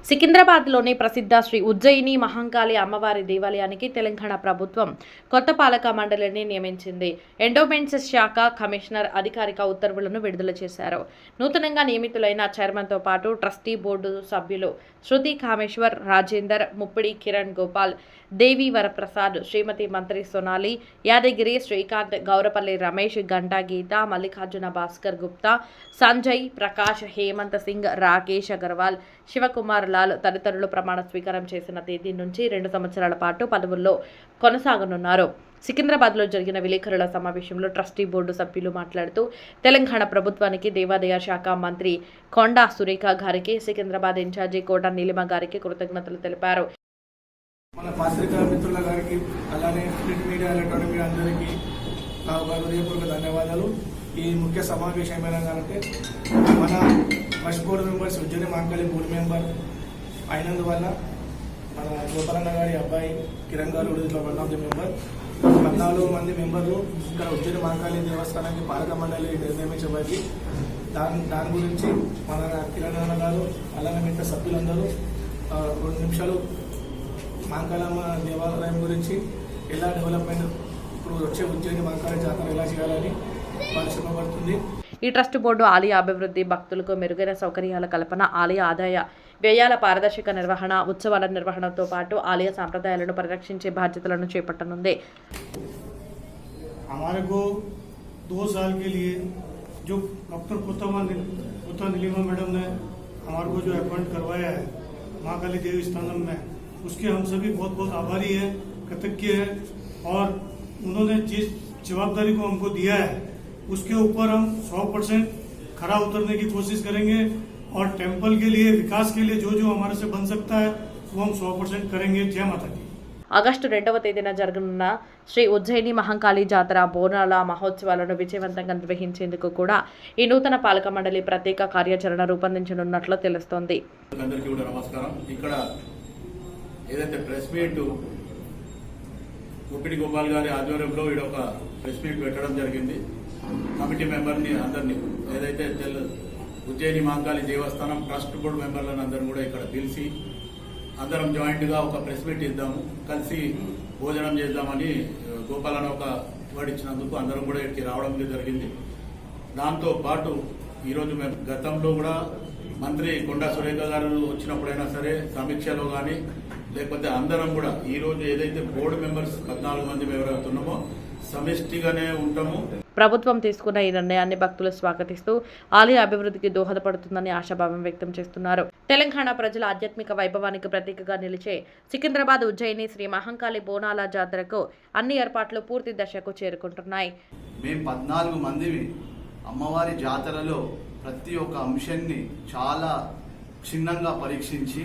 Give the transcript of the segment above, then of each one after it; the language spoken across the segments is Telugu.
సికింద్రాబాద్లోని ప్రసిద్ధ శ్రీ ఉజ్జయిని మహంకాళి అమ్మవారి దేవాలయానికి తెలంగాణ ప్రభుత్వం కొత్త పాలక మండలిని నియమించింది. ఎండోమెంట్స్ శాఖ కమిషనర్ అధికారిక ఉత్తర్వులను విడుదల చేశారు. నూతనంగా నియమితులైన చైర్మన్తో పాటు ట్రస్టీ బోర్డు సభ్యులు శృతి కామేశ్వర్, రాజేందర్, ముప్పిడి కిరణ్ గోపాల్, దేవి వరప్రసాద్, శ్రీమతి మంత్రి సోనాలి, యాదగిరి శ్రీకాంత్, గౌరపల్లి రమేష్, గంటా గీత, మల్లికార్జున భాస్కర్ గుప్తా, సంజయ్, ప్రకాష్, హేమంత్ సింగ్, రాకేష్ అగర్వాల్, శివకుమార్ లాల్ తదితరులు ప్రమాణ స్వీకారం చేసిన తేదీ నుంచి 2 సంవత్సరాల పాటు పదవుల్లో కొనసాగనున్నారు. సికింద్రాబాద్లో జరిగిన విలేకరుల సమావేశంలో ట్రస్టీ బోర్డు సభ్యులు మాట్లాడుతూ తెలంగాణ ప్రభుత్వానికి దేవాదాయ శాఖ మంత్రి కొండా సురేఖ గారికి, సికింద్రాబాద్ ఇన్ఛార్జి కోట నీలిమ గారికి కృతజ్ఞతలు తెలిపారు. మన పత్రికా మిత్రుల గారికి, అలానే ప్రింట్ మీడియా, ఎలక్ట్రానిక్ మీడియా అందరికీ నా హృదయపూర్వక ధన్యవాదాలు. ఈ ముఖ్య సమావేశం ఏమైనా మన first board members Ujjaini Mahankali board member అయినందువల్ల మన గోపాలన్న గారి అబ్బాయి కిరణ్ గారు ఇట్లా 1 ఆఫ్ ది మెంబర్ 14 మంది మెంబర్లు ఇక్కడ ఉజ్జయిని మహంకాళి దేవస్థానానికి పాలక మండలి నియమించబడి దాని గురించి మన కిరణ్ అన్న గారు అలానే మిగతా సభ్యులందరూ 2 నిమిషాలు మహంకాళమ్మ దేవాలయం గురించి ఎలా డెవలప్మెంట్ ఇప్పుడు వచ్చే ఉజ్జయిని మహంకాళి జాతర ఎలా చేయాలని పరిశ్రమపడుతుంది. ఈ ట్రస్ట్ బోర్డు ఆలయ అభివృద్ధి, భక్తులకు మెరుగైన సౌకర్యాల కల్పన, ఆలయ ఆదాయ వ్యయాల పారదర్శక నిర్వహణ, ఉత్సవాల నిర్వహణతో పాటు ఆలయ సాంప్రదాయాలను పరిరక్షించే బాధ్యతలను చేపట్టనుంది. हमारे को 2 साल के लिए जो डॉक्टर कुत्ता नीलिमा मैडम ने हमारे को जो अपॉइंट करवाया है महाकाली देवी स्थानम में, उसके हम सभी बहुत बहुत आभारी हैं, कृतज्ञ हैं। और उन्होंने जिस जवाबदारी को हमको दिया है उसके ऊपर हम 100% खरा उतरने की कोशिश करेंगे और टेम्पल के लिए, विकास के लिए जो जो हमारे से बन सकता है वो हम 100% करेंगे। जय माता दी। ఆగస్టు 2వ తేదీన జరగనున్న శ్రీ ఉజ్జయిని మహంకాళి జాతర బోనాల మహోత్సవాలను విజయవంతంగా నిర్వహించేందుకు కూడా ఈ నూతన పాలక మండలి ప్రత్యేక కార్యాచరణ రూపొందించనున్నట్లు తెలుస్తోంది. అందరికీ కూడా నమస్కారం. ఇక్కడ ఏదైతే ప్రెస్ మీట్ ముప్పిడి గోపాల్ గారి ఆధ్వర్యంలో ఇక్కడ ఒక ప్రెస్ మీట్ పెట్టడం జరిగింది. కమిటీ మెంబర్ని అందరినీ ఏదైతే ఉజ్జయిని మహంకాళి దేవస్థానం ట్రస్ట్ బోర్డు మెంబర్లను అందరూ కూడా ఇక్కడ పిలిచి అందరం జాయింట్గా ఒక ప్రెస్ మీట్ ఇద్దాము, కలిసి భోజనం చేద్దామని గోపాలను ఒక వర్డ్ ఇచ్చినందుకు అందరం కూడా ఇక్కడికి రావడం జరిగింది. దాంతో పాటు ఈరోజు మేము గతంలో కూడా మంత్రి కొండా సురేఖ గారు వచ్చినప్పుడైనా సరే సమీక్షలో కానీ లేకపోతే అందరం కూడా ఈరోజు ఏదైతే బోర్డు మెంబర్స్ 14 మంది ఎవరవుతున్నామో సమిష్టిగానే ఉంటాము. ప్రభుత్వం తీసుకున్న ఈ నిర్ణయాన్ని భక్తులు స్వాగతిస్తూ ఆలయ అభివృద్ధికి దోహదపడుతుందని ఆశాభావం వ్యక్తం చేస్తున్నారు. తెలంగాణ ప్రజల ఆధ్యాత్మిక వైభవానికి ప్రతీకగా నిలిచే సికింద్రాబాద్ ఉజ్జయిని శ్రీ మహంకాళి బోనాల జాతరకు అన్ని ఏర్పాట్లు పూర్తి దశకు చేరుకుంటున్నాయి. మేము 14 మందిని అమ్మవారి జాతరలో ప్రతి ఒక్క అంశాన్ని చాలా క్షుణ్ణంగా పరీక్షించి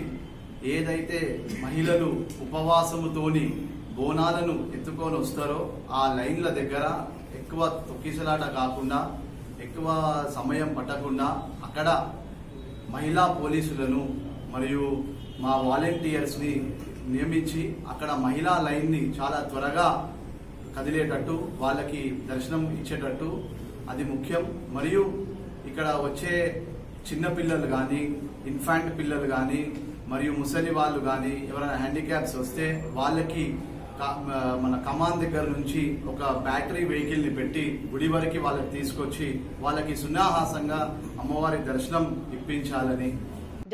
ఏదైతే మహిళలు ఉపవాసముతోని బోనాలను ఎత్తుకొని వస్తారో ఆ లైన్ల దగ్గర ఎక్కువ తొక్కిసలాట కాకుండా, ఎక్కువ సమయం పట్టకుండా అక్కడ మహిళా పోలీసులను మరియు మా వాలంటీర్స్ని నియమించి అక్కడ మహిళా లైన్ని చాలా త్వరగా కదిలేటట్టు, వాళ్ళకి దర్శనం ఇచ్చేటట్టు అది ముఖ్యం. మరియు ఇక్కడ వచ్చే చిన్నపిల్లలు కానీ, ఇన్ఫాంట్ పిల్లలు కానీ, మరియు ముసలి వాళ్ళు కానీ, ఎవరైనా హ్యాండిక్యాప్స్ వస్తే వాళ్ళకి మన కమాన్ దగ్గర నుంచి ఒక బ్యాటరీ వెహికల్ ని పెట్టి గుడి వరకు వాళ్ళకి తీసుకొచ్చి వాళ్ళకి సునాహాసంగా అమ్మవారి దర్శనం ఇప్పించాలని.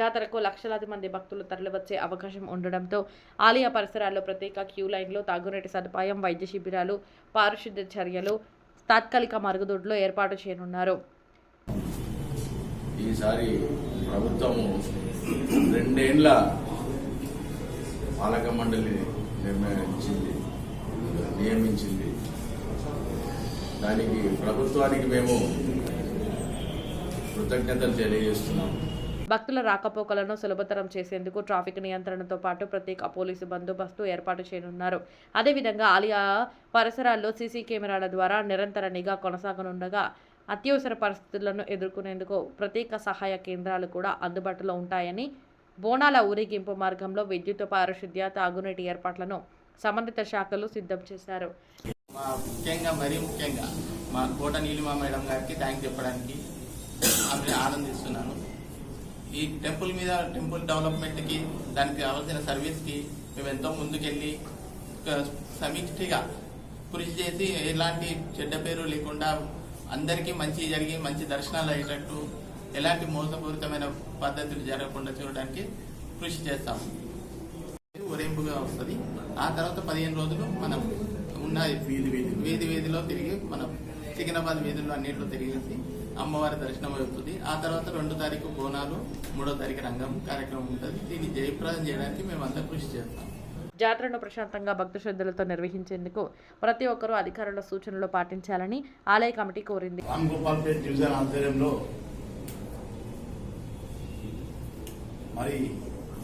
జాతరకు లక్షలాది మంది భక్తులు తరలివచ్చే అవకాశం ఉండడంతో ఆలయ పరిసరాల్లో ప్రత్యేక క్యూ లైన్లు, తాగునీటి సదుపాయం, వైద్య శిబిరాలు, పారిశుద్ధ్య చర్యలు, తాత్కాలిక మరుగుదొడ్లు ఏర్పాటు చేయనున్నారు. ఈసారి ప్రభుత్వం 2 ఏళ్ల పాలక మండలిని నియమించింది. దానికి ప్రభుత్వానికి మేము కృతజ్ఞతలు తెలియజేస్తున్నాం. భక్తుల రాకపోకలను సులభతరం చేసేందుకు ట్రాఫిక్ నియంత్రణతో పాటు ప్రత్యేక పోలీసు బందోబస్తు ఏర్పాటు చేయనున్నారు. అదేవిధంగా ఆలయ పరిసరాల్లో సీసీ కెమెరాల ద్వారా నిరంతర నిఘా కొనసాగనుండగా అత్యవసర పరిస్థితులను ఎదుర్కొనేందుకు ప్రత్యేక సహాయ కేంద్రాలు కూడా అందుబాటులో ఉంటాయని, బోనాల ఊరేగింపు మార్గంలో విద్యుత్, పారిశుద్ధ్య, తాగునీటి ఏర్పాట్లను సంబంధిత శాఖలు సిద్ధం చేశారు. ముఖ్యంగా మా కోట నీలిమ మేడం గారికి థ్యాంక్స్ చెప్పడానికి ఆనందిస్తున్నాను. ఈ టెంపుల్ మీద టెంపుల్ డెవలప్మెంట్కి దానికి కావాల్సిన సర్వీస్కి మేము ఎంతో ముందుకెళ్ళి సమిష్టిగా కృషి చేసి ఎలాంటి చెడ్డ పేరు లేకుండా అందరికీ మంచి జరిగి మంచి దర్శనాలు అయ్యేటట్టు ఎలాంటి మోసపూరితమైన పద్ధతులు జరగకుండా చూడడానికి కృషి చేస్తాము. ఊరేంపుగా వస్తుంది. ఆ తర్వాత 15 రోజులు మనం ఉన్న వీధిలో తిరిగి మనం సికింద్రాబాద్ వీధుల్లో అన్నింటిలో తిరిగేసి అమ్మవారి దర్శనం అవుతుంది. ఆ తర్వాత 2వ తారీఖు బోనాలు, 3వ తారీఖు రంగం కార్యక్రమం ఉంటుంది. దీన్ని జయప్రదం చేయడానికి మేమంతా కృషి చేస్తాం. జాతరను ప్రశాంతంగా భక్తి శ్రద్ధలతో నిర్వహించేందుకు ప్రతి ఒక్కరూ అధికారుల సూచనలు పాటించాలని ఆలయ కమిటీ కోరింది. రామ్ గోపాల్పేట్ డివిజన్ ఆధ్వర్యంలో మరి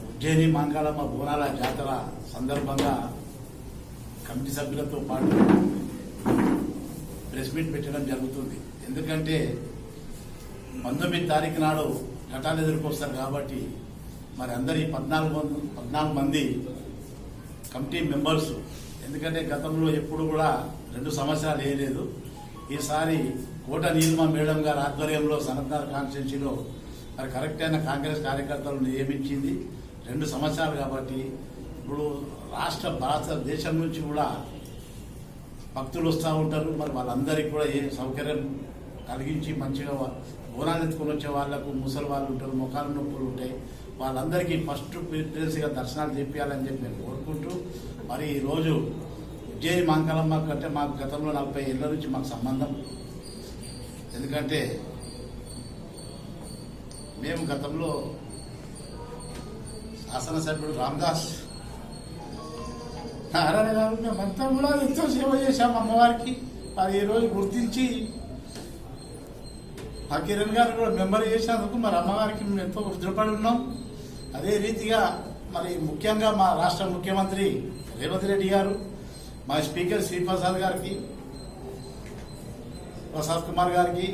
ఉజ్జయిని మాంకాళమ్మ బోనాల జాతర సందర్భంగా కమిటీ సభ్యులతో పాటు ప్రెస్ మీట్ పెట్టడం జరుగుతుంది. ఎందుకంటే 19 తారీఖు నాడు ఘటాలు ఎదుర్కొస్తారు కాబట్టి మరి అందరి 14 మంది కమిటీ మెంబర్స్, ఎందుకంటే గతంలో ఎప్పుడు కూడా 2 సంవత్సరాలు వేయలేదు. ఈసారి కోట నీలిమ మేడం గారి ఆధ్వర్యంలో సనత్నగర్ కాన్స్టిట్యున్సీలో మరి కరెక్ట్ అయిన కాంగ్రెస్ కార్యకర్తలను నియమించింది. 2 సంవత్సరాలు కాబట్టి ఇప్పుడు భారతదేశం నుంచి కూడా భక్తులు వస్తూ ఉంటారు. మరి వాళ్ళందరికీ కూడా ఏ సౌకర్యం కలిగించి మంచిగా బోనాలు ఎత్తుకొని వచ్చే వాళ్లకు ముసలి వాళ్ళు ఉంటారు, ముఖాలు నొప్పులు ఉంటాయి, వాళ్ళందరికీ ఫస్ట్ ప్రిఫరెన్స్గా దర్శనాలు చేపించాలని చెప్పి మేము కోరుకుంటూ మరి ఈరోజు ఉజ్జయిని మాంకాళమ్మ కంటే మాకు గతంలో 40 ఏళ్ళ నుంచి మాకు సంబంధం. ఎందుకంటే మేము గతంలో శాసనసభ్యుడు రామదాస్ నారాయణ గారు మేమంతా కూడా ఎంతో సేవ చేశాము అమ్మవారికి. మరి ఈరోజు గుర్తించి ఆ కిరణ్ గారు కూడా మెంబర్ చేసినందుకు మరి అమ్మవారికి మేము ఎంతో రుద్రపడి ఉన్నాం. అదే రీతిగా మరి ముఖ్యంగా మా రాష్ట్ర ముఖ్యమంత్రి రేవంత్ రెడ్డి గారు, మా స్పీకర్ శ్రీప్రసాద్ గారికి, ప్రసాద్ కుమార్ గారికి,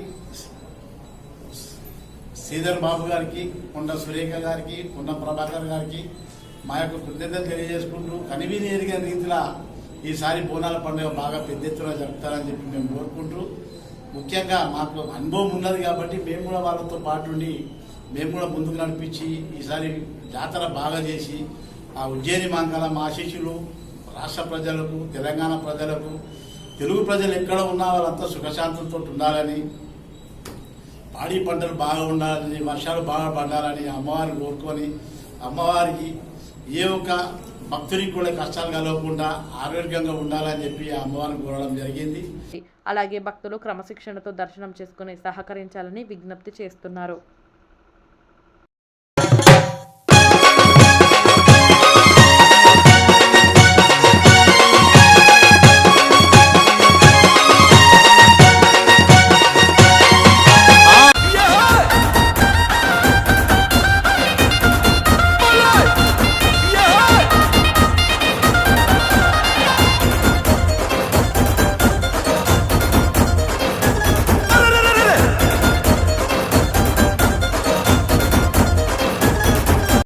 శ్రీధర్ బాబు గారికి, కొండ సురేఖ గారికి, కొండ ప్రభాకర్ గారికి మా యొక్క కృతజ్ఞతలు తెలియజేసుకుంటూ కనివిని ఎరిగిన రీతిలో ఈసారి బోనాల పండుగ బాగా పెద్ద ఎత్తున జరుపుతారని చెప్పి మేము కోరుకుంటూ, ముఖ్యంగా మాకు అనుభవం ఉన్నది కాబట్టి మేము కూడా వాళ్ళతో పాటు ఉండి మేము కూడా ముందుకు నడిపించి ఈసారి జాతర బాగా చేసి ఆ ఉజ్జయిని మాంకాళమ్మ ఆశీస్సులు రాష్ట్ర ప్రజలకు, తెలంగాణ ప్రజలకు, తెలుగు ప్రజలు ఎక్కడ ఉన్నా వాళ్ళంతా సుఖశాంతులతో ఉండాలని, పాడి పంటలు బాగా ఉండాలని, వర్షాలు బాగా పడాలని అమ్మవారిని కోరుకొని అమ్మవారికి ఏ ఒక్క భక్తునికి కూడా కష్టాలు కలగకుండా ఆరోగ్యంగా ఉండాలని చెప్పి ఆ అమ్మవారిని కోరడం జరిగింది. అలాగే భక్తులు క్రమశిక్షణతో దర్శనం చేసుకుని సహకరించాలని విజ్ఞప్తి చేస్తున్నారు.